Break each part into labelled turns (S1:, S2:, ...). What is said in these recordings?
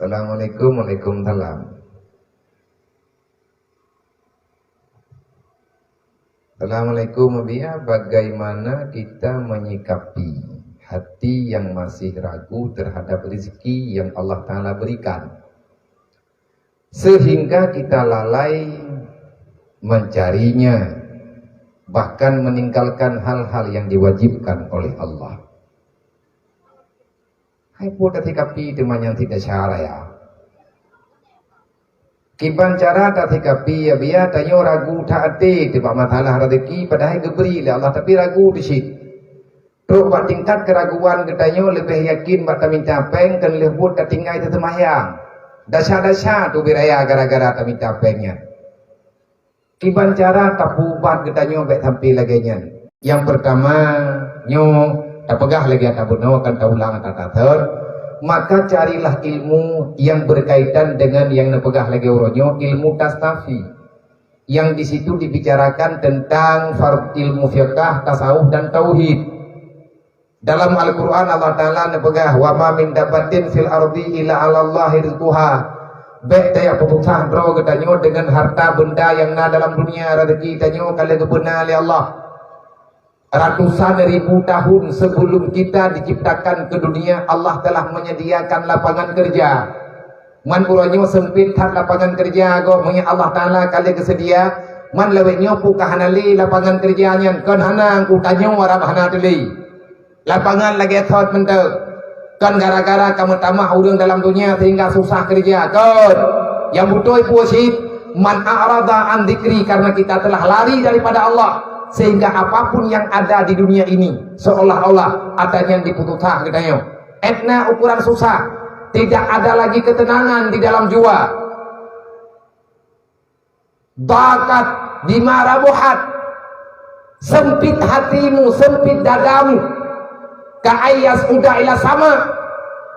S1: Assalamualaikum, waalaikumsalam. Assalamualaikum, Bia. Bagaimana kita menyikapi hati yang masih ragu terhadap rezeki yang Allah Ta'ala berikan, sehingga kita lalai mencarinya, bahkan meninggalkan hal-hal yang diwajibkan oleh Allah. Hai pun sikapi teman yang tidak cara ya. Kiban cara tak sikapi ya biar tanya ragu tak ada sebab masalah rezeki padahal diberi oleh Allah tapi ragu di situ. Terus buat tingkat keraguan katanya lebih yakin buat minta peng dan lebut tak tinggal itu semayang. Dasar-dasar tu biraya gara-gara tak minta pengnya. Kiban cara tak buat katanya baik sampai lagi nya. Yang pertama nyo tak pegah lagi tak bunuh akan tak ulang tak tatar. Maka carilah ilmu yang berkaitan dengan yang nepegah lagi uronyo, ilmu tasnafi. Yang di situ dibicarakan tentang ilmu fiqh, tasawuf dan tauhid. Dalam Al-Qur'an Allah Ta'ala nepegah wa ma min dabatin fil ardi illa 'ala Allahi rizquha. Baik daya putusah bro katanya dengan harta benda yang na dalam dunia rezeki tanyo kalau benar oleh Allah. Ratusan ribu tahun sebelum kita diciptakan ke dunia, Allah telah menyediakan lapangan kerja. Man uranyo sempit tak lapangan kerja go mengi Allah Taala kali kesedia man lewetnya pu kahanali lapangan kerjanya kan hana ku tanyo warab hana teli. Lapangan lagi thot mentek. Kan gara-gara kamu tamah urang dalam dunia sehingga susah kerja. Kan yang butuh puasit man a'rada an dzikri karena kita telah lari daripada Allah. Sehingga apapun yang ada di dunia ini seolah-olah adanya diputusah katanya. Etna ukuran susah, tidak ada lagi ketenangan di dalam jiwa. Bakat dimarabuhat, sempit hatimu, sempit dadamu. Kaayas udah ila sama.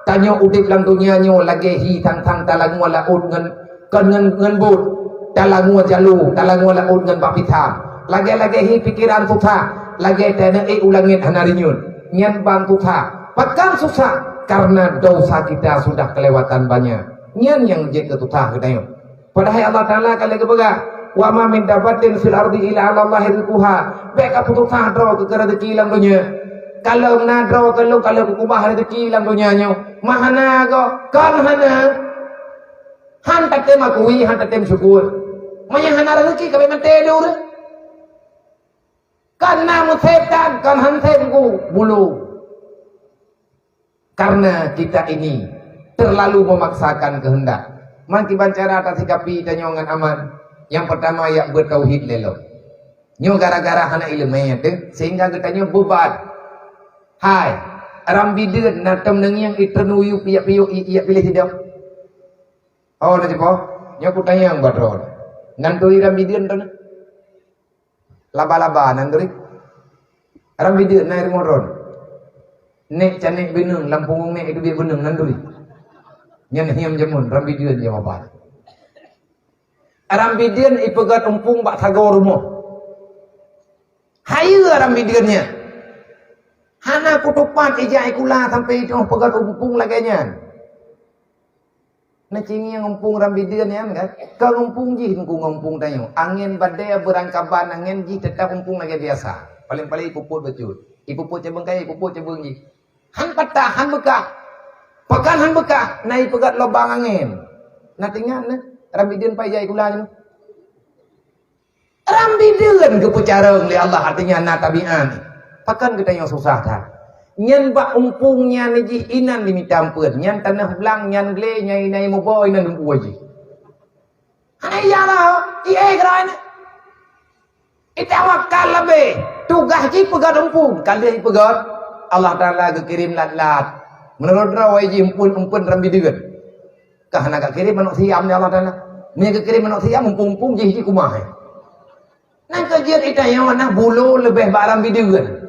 S1: Tanya udip lang dunia nyo lagi hi tang talang wala ud ngen bud, talang jalu, talang wala ud ngen bapita. Lagi-lagi hi pikiran tutha, lagi tena ulangin hanarinyun nyan bang tutha pakan susah karena dosa kita sudah kelewatan banyak nyan yang je ke tutha katanya. Padahal Allah Ta'ala kali kebaga wa ma min dabatin fil ardi illa 'ala Allahi rizquha. Beka tutha dro ke rezeki lang dunia. Kalau nadro kalau kubah rezeki lang dunia nyo mahana go kan hana han tatem akui han tatem syukur maya hana rezeki kabe mantedo re. Karena mutekan kan hantenku bulu. Karena kita ini terlalu memaksakan kehendak. Mangki bancara atas sikapi tanyongan aman. Yang pertama ya bertauhid lelo. Nyo gara-gara hana ilmu tu sehingga katanya beban. Hai, rambideun na temneng yang iternuyu piyak-piyu iya pilih tidak. Oh nanti po. Nyo ku tanya yang badrol. Ngantui rambideun tu. Laba-laba nanduri aram bideun nair moron nek canek benung lampung mek itu dia benung nanduri nyan hiam jamun ram bideun ya apa aram bideun ipegat umpung bak tagaw rumo hayu aram bideunnya hana kutupat ijai kula sampai itu pegat umpung laganya. Nah cing yang ngumpung rambidian ya kan? Kalau ngumpung ji ku ngumpung tayo. Angin badai berangkaban angin ji tetap ngumpung lagi biasa. Paling-paling ipuput betul. Ipuput cebeng kaya ipuput cebeng ji. Han patah han bekah. Pekan han bekah. Nai pegat lubang angin. Nah tinggal nah rambidian pai jai kula ni. Rambidian ke pucareng li Allah artinya na tabian. Pekan kita yang susah dah. Nyan bak umpungnya niji inan limi tampun nyan tanah belang nyan gle nyai nai mobo inan umpu aji hai ya lah iye kran itawakal labe tugas ji pegat umpung kali pegat Allah Taala kirim lat-lat menurut rawai ji umpun rambideun kah nak kirim manusia ni Allah Taala nya kirim manusia umpung ji kumaha nang kajian itaya mana bulu lebih bak rambideun.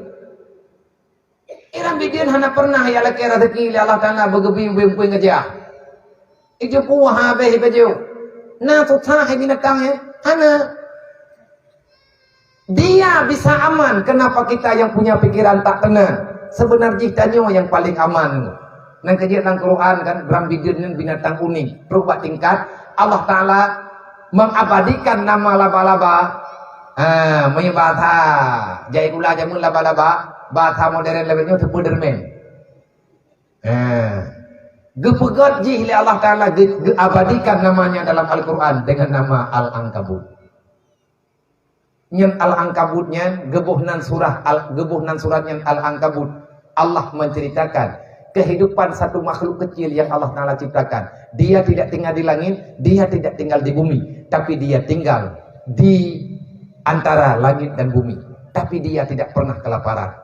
S1: Iram bidian hana pernah ya laki rezeki Allah Ta'ala begebi-bebi ngejah. Itu puah habis baju. Nah susah binatang ya. Hana. Dia bisa aman. Kenapa kita yang punya pikiran tak tenang? Sebenarnya tanya yang paling aman. Nang kajian dalam Quran kan berambijeun binatang unik. Berubah tingkat Allah Taala mengabadikan nama laba-laba. Menyebata jai gula jamun laba-laba bahasa modern lebihnya Spiderman. Gepegat ji oleh Allah Taala abadikan namanya dalam Al-Quran dengan nama Al-Ankabut. Nyen Al-Ankabutnya gebuhnan suratnya Al-Ankabut. Allah menceritakan kehidupan satu makhluk kecil yang Allah Taala ciptakan. Dia tidak tinggal di langit, dia tidak tinggal di bumi, tapi dia tinggal di antara langit dan bumi. Tapi dia tidak pernah kelaparan.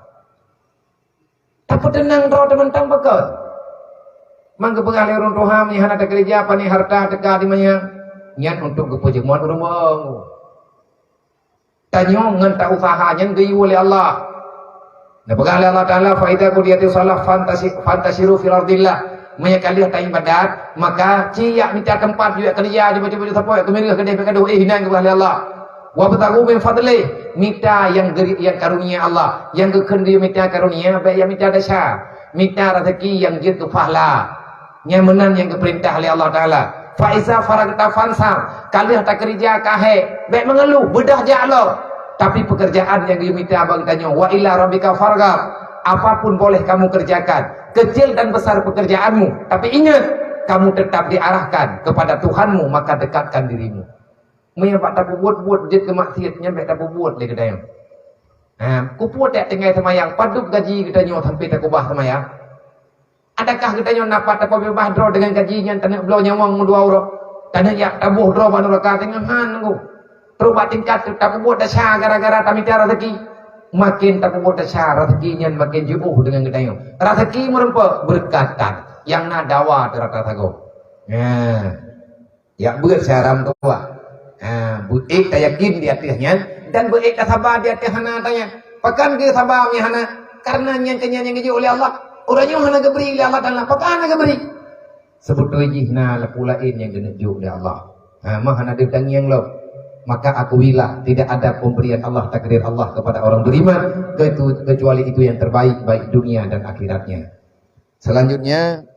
S1: Tapi tenang roh teman-teman bekat. Mangga pengalih orang Tuhan menyihan ada kerja apa nih harta dekat di mana? Nyan untuk kepujuan rumah. Tanyo ngenta usahanya gayu oleh Allah. Nah pengalih Allah Taala faida kudiyati salah fantasiru fil ardillah. Menyakali ta ibadat maka ciak minta tempat juga kerja di baju-baju sapoi kemirih kedai pekado hinan kepada Allah. Wa batagu min fadli minta yang karunia Allah, yang kekendia minta karunia baik yang minta dasar, minta rezeki yang jitu pahala. Nyamanan yang keperintah oleh Allah Taala. Fa iza faragta fansa, kalian tak kerja kahe, baik mengeluh bedah je Allah. Tapi pekerjaan yang dia minta abang tanya, wa ila rabbika farghab. Apapun boleh kamu kerjakan, kecil dan besar pekerjaanmu, tapi ingat kamu tetap diarahkan kepada Tuhanmu, maka dekatkan dirimu. Menyebab tak buat je kemaksiatnya baik tak buat le kedai. Ku buat tak tinggal semayang, paduk gaji kita nyo sampai tak ubah semayang. Adakah kita nyo dapat tak bebas draw dengan gajinya tanah belau nyawang 2 euro. Tanah ya tabuh draw banu raka tengah han ku. Terubah tingkat tak buat dasar gara-gara tak minta rezeki. Makin tak buat dasar rezekinya makin jauh dengan kedai nyo. Rezeki merempa berkatan yang nadawa terata tago. Ya buat syaram tua. Buik tak yakin di atasnya dan buik tak sabar di atas hana tanya. Pakan ke sabarnya hana karena yang keji oleh Allah. Orangnya hana geberi oleh Allah Taala. Pakan geberi. Sebetulnya nah lapulain yang kena juk oleh Allah. Mah hana datang yang lo. Maka akuilah tidak ada pemberian Allah takdir Allah kepada orang beriman kecuali itu yang terbaik baik dunia dan akhiratnya. Selanjutnya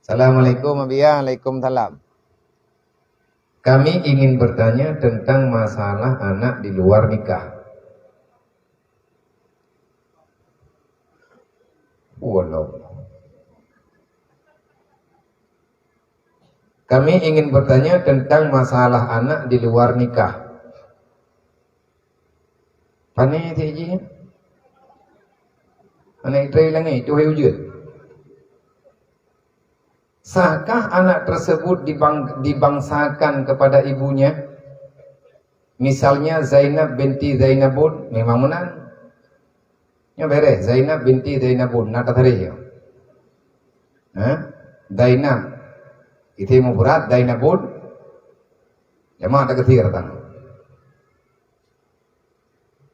S1: Assalamualaikum Waalaikumsalam. Kami ingin bertanya tentang masalah anak di luar nikah. Walau. Kami ingin bertanya tentang masalah anak di luar nikah. Pane teji. Anak itu lagi itu wujud. Sahkah anak tersebut dibangsakan kepada ibunya? Misalnya Zainab binti Zainabun, memang menang. Ya beres, Zainab binti Zainabun, nata tadi ya. Zainab itu mufrad Zainabun. Jamaah tak ketir tang.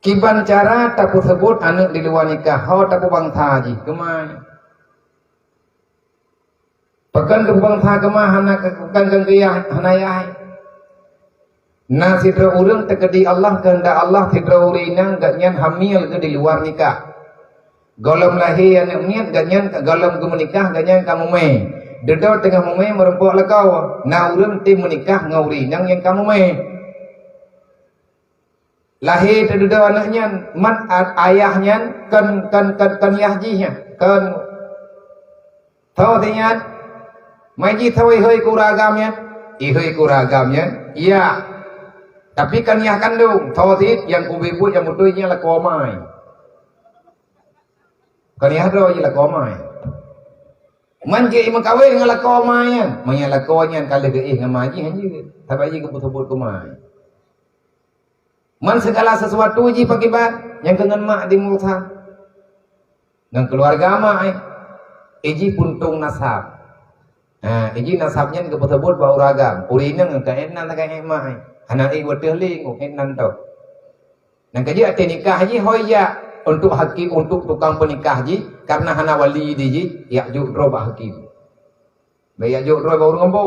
S1: Kiban cara tak sebut anak di luar nikah, hau tak bangsa ji, kemai. Pekan ke bangsa kemah anak kekan kaya hanayai. Na sidra urang tekedi Allah kehendak Allah sidra urinang ganyan hamil ke di luar nikah. Golom lahir yang niat ganyan golom ke menikah ganyan kamu mai. Dedor tengah mu mai merempuk lekau. Na urang tim menikah ngaurinang yang kamu mai. Lahir dedor anaknya mat ayahnya kan yahjinya kan tahu tinyat maji tahu ihoi kuragamnya iya tapi kan yah kandung tahu tit yang kubibu yang mutunya la komai kan yah do la komai manje imang kawin dengan la komai manya la konya kali ge ngamaji hanji tabaji kebut-but komai. Man segala sesuatu ji pakibat yang kengan mak di mulsa. Nang keluarga mak iji puntung nasab. Iji nasabnya kebut-but bau ragam. Urina nang kaenan tak emak. Hana wadeh ling enan tau. Nang kaji ate nikah ji hoya untuk hakim untuk tukang penikah ji karena hana wali di ji ya juk ro ba hakim. Bayak juk ro bau ngombo.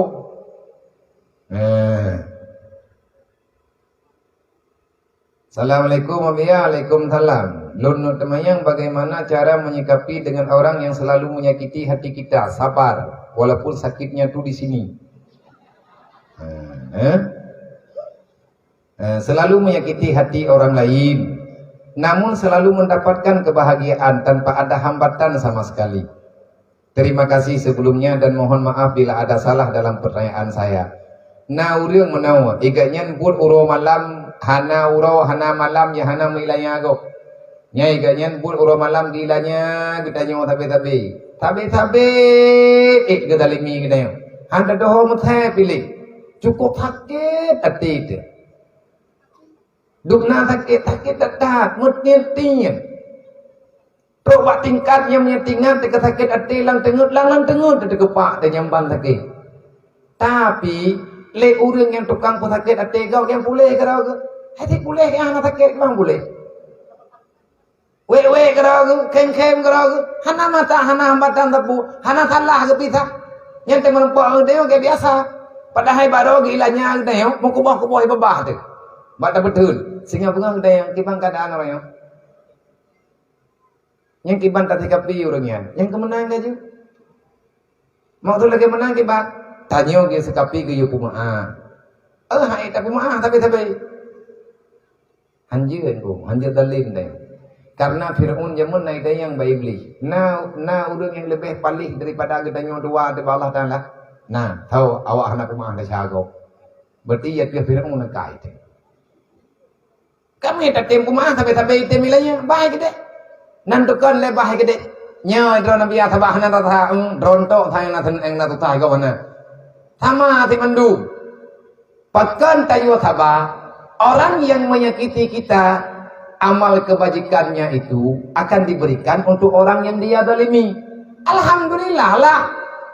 S1: Assalamualaikum Waalaikumsalam. Lunut temayang, bagaimana cara menyikapi dengan orang yang selalu menyakiti hati kita? Sabar, walaupun sakitnya tuh di sini. Selalu menyakiti hati orang lain, namun selalu mendapatkan kebahagiaan tanpa ada hambatan sama sekali. Terima kasih sebelumnya dan mohon maaf bila ada salah dalam pertanyaan saya. Na urang menau, iganyan buat uro malam, hana uro hana malam ya hana milanya go. Nya iganyan buat uro malam dilanya gedanya tabe gedalimi gedanya. Handa doho muthe pilih. Cukup sakit hati itu. Dukna sakit dadat, mutnya tinggal. Coba tingkatnya menyetingan, teka sakit hati lang tengut, teka kepak dan nyamban sakit. Tapi le urang yang tukang pun sakit hati kau yang boleh kerau ke? Hati boleh ke anak sakit memang boleh. We kerau ke, kem kerau ke? Hana mata hana hambatan tapu, hana salah ke pisah. Yang temen empok dia kayak biasa. Padahal baru gilanya dia, mau kubah ibabah tu. Bata betul. Sehingga bunga dia kibang keadaan orang yang. Yang kibang tak sikapi orangnya, yang kemenang aja. Maksud lagi menang kibang. Tanya ke sikapi ke yuku maah. Hai tapi maah tapi. Hanjir dalin deh. Karena Fir'aun zaman naik dia yang baik beli. Nah orang yang lebih palih daripada gedanya dua di Allah Taala. Nah, tahu awak anak rumah dah syago. Berarti ya dia Fir'aun nak kait. Kami tak tempu mah sampai temilanya baik deh. Nantukan le baik deh. Nya drone nabi athabah na ta drone to thai na than eng na tu thai ko mana. Sama ti mandu. Pakan tayu thaba, orang yang menyakiti kita, amal kebajikannya itu akan diberikan untuk orang yang dia zalimi. Alhamdulillah lah.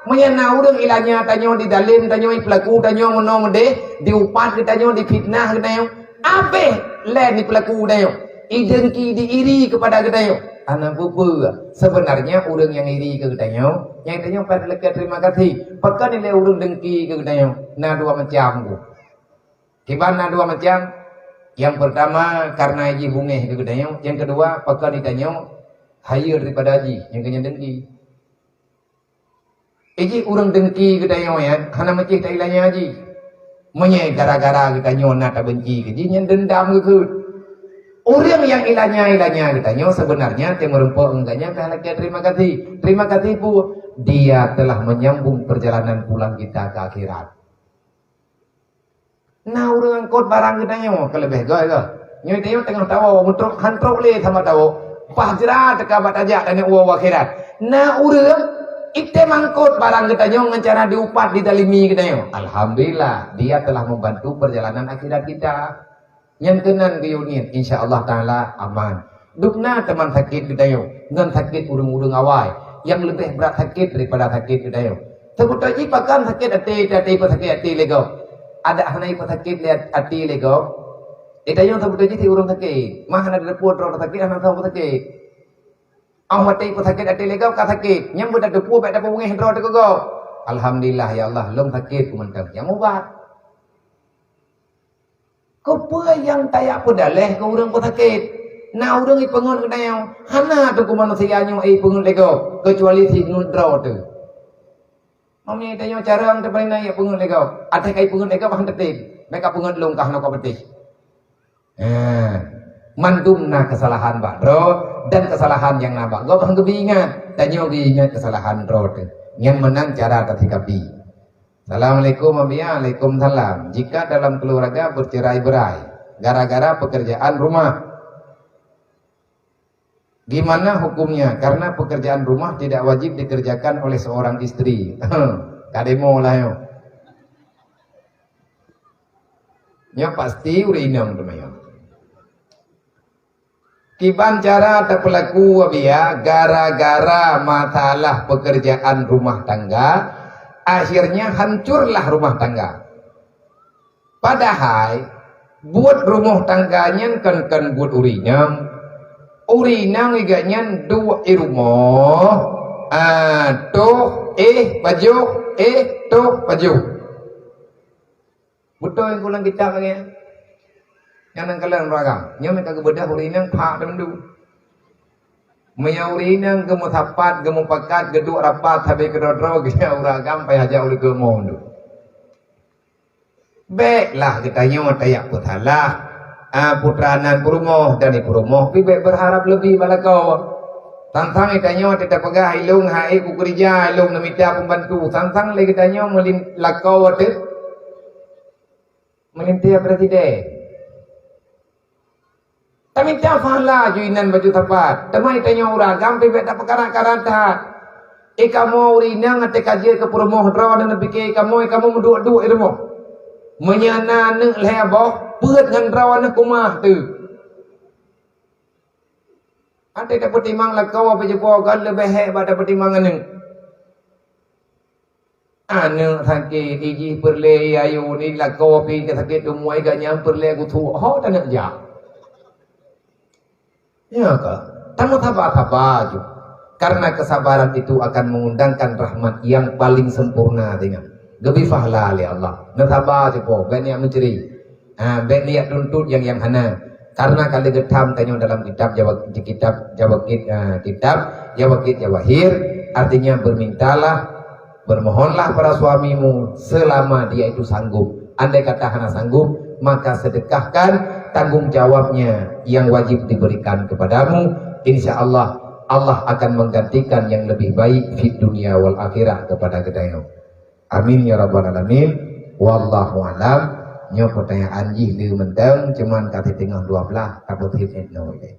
S1: Menyana urang ilanya tanyo di dalim, tanyo pelaku, tanyo menong de, diupat tanyo difitnah tanyo. Ape le di pelaku tanyo. Idengki diiri kepada tanyo. Anak bubu, sebenarnya urang yang iri ke tanyo, yang tanyo pada lekat terima kasih. Pakan ile urang dengki ke tanyo. Na dua macam tu. Kibana dua macam? Yang pertama karena haji bungeh ke tanyo, yang kedua pakan ditanyo higher daripada haji, yang kena dengki. Iji urang dengki kita nyo ya, hana macam tak ilanya haji. Menye gara-gara kita nyo nak tak benci ke, jadi dendam ke. Orang yang ilanya kita nyo sebenarnya temerempok enggaknya kehalaknya terima kasih bu, dia telah menyambung perjalanan pulang kita ke akhirat. Nah orang angkut barang kita nyo kelebih gay ke. Nyo kita nyo tengah tahu untuk hantrok le sama tahu. Pahjera tekabat aja dan uang akhirat. Nah orang ite mangkut barang kita nyo dengan cara diupat didalimi kita nyo. Alhamdulillah dia telah membantu perjalanan akhirat kita. Yang kenan keunian insyaallah taala aman. Dukna teman sakit kita nyo, dengan sakit urung-urung awai yang lebih berat sakit daripada sakit kita nyo. Sebut aja pakan sakit hati sakit hati lego. Ada hanai sakit lihat hati lego. Kita nyo sebut aja ti urung sakit. Mah ada report orang sakit anak tahu sakit. Awak hati sakit hati lego ka sakit. Nyam budak depu baik dapat bunga hendro de go. Alhamdulillah ya Allah long sakit kumentang. Yang ubat. Kepa yang tayak pedaleh ke urang sakit. Nah urang ipengun kena yang hana tu ku manusia nyo pengun lego kecuali si nudro tu. Mami tanya cara ang tepaling naik pengun lego. Ada kai pengun lego bahan detik. Mereka pengun long kah nak petis. Mandumna kesalahan bro dan kesalahan yang nabak. Gak bahan kebingat. Tanya ingat kesalahan bro tu. Yang menang cara tatikapi. Assalamualaikum Waalaikumsalam. Jika dalam keluarga bercerai-berai gara-gara pekerjaan rumah, gimana hukumnya? Karena pekerjaan rumah tidak wajib dikerjakan oleh seorang istri. Kademo lah yo. Ya pasti urinam teman. Kiban cara terpelaku wabia gara-gara masalah pekerjaan rumah tangga. Akhirnya hancurlah rumah tangga. Padahal buat rumah tangganya kan buat urinam iganya dua rumah. Baju baju. Betul yang kulang kita kalian. Yang nang kalian ragam. Nyo mereka kebedah uri nang pak dan du. Meyauri nang gemu tapat, gemu pakat, geduk rapat, habis kedodro, gaya uragam, payah jauh oleh gemu du. Baiklah kita nyo tayak putalah. Putranan purumoh dan purumoh. Bibek berharap lebih pada kau. Tantang kita nyo tidak pegah ilung hai ku kerja ilung namita pembantu. Tantang lagi kita nyo melin lakau ade. Melintia presiden. Kami tak fahala juinan baju tapat. Temai kita nyo uragam bibek tak perkara-kara tak. Kamu urinang ate kaji ke purumoh draw dan pikir kamu menduk-duk irmo. Menyana neng leboh. Berat dengan rawan kumah tu. Ada tak pertimbangan lah kau apa jepuk kan lebih hebat pada pertimbangan ni. Anak sakit iji perle ayu ni lah kau api ke sakit tu muai ganyam perle aku tu. Oh tak nak jak. Ya ke? Tamu sabar je. Karena kesabaran itu akan mengundangkan rahmat yang paling sempurna dengan. Lebih fahla oleh Allah. Nasabar je po. Gani yang menceri. Ben niat tuntut yang hana karena kali getam tanya dalam kitab Jawahir artinya bermintalah bermohonlah pada suamimu selama dia itu sanggup. Andai kata hana sanggup maka sedekahkan tanggung jawabnya yang wajib diberikan kepadamu. Insya Allah Allah akan menggantikan yang lebih baik di dunia wal akhirah kepada kita. Amin ya rabbal alamin. Wallahu a'lam. Nyo pertanyaan jih lu menteng cuman kata tengah 12 kabut hit etno ye.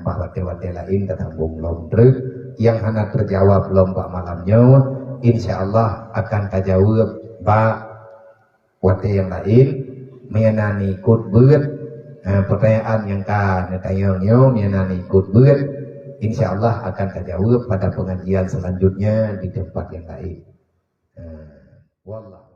S1: Bahwa wate lain ketambung lom truk yang hana terjawab lomba malamnya insyaallah akan tajawab ba wate yang lain mengenani ikut beut pertanyaan yang kan tayangnya mengenani ikut beut insyaallah akan tajawab pada pengajian selanjutnya di tempat yang lain. Wallah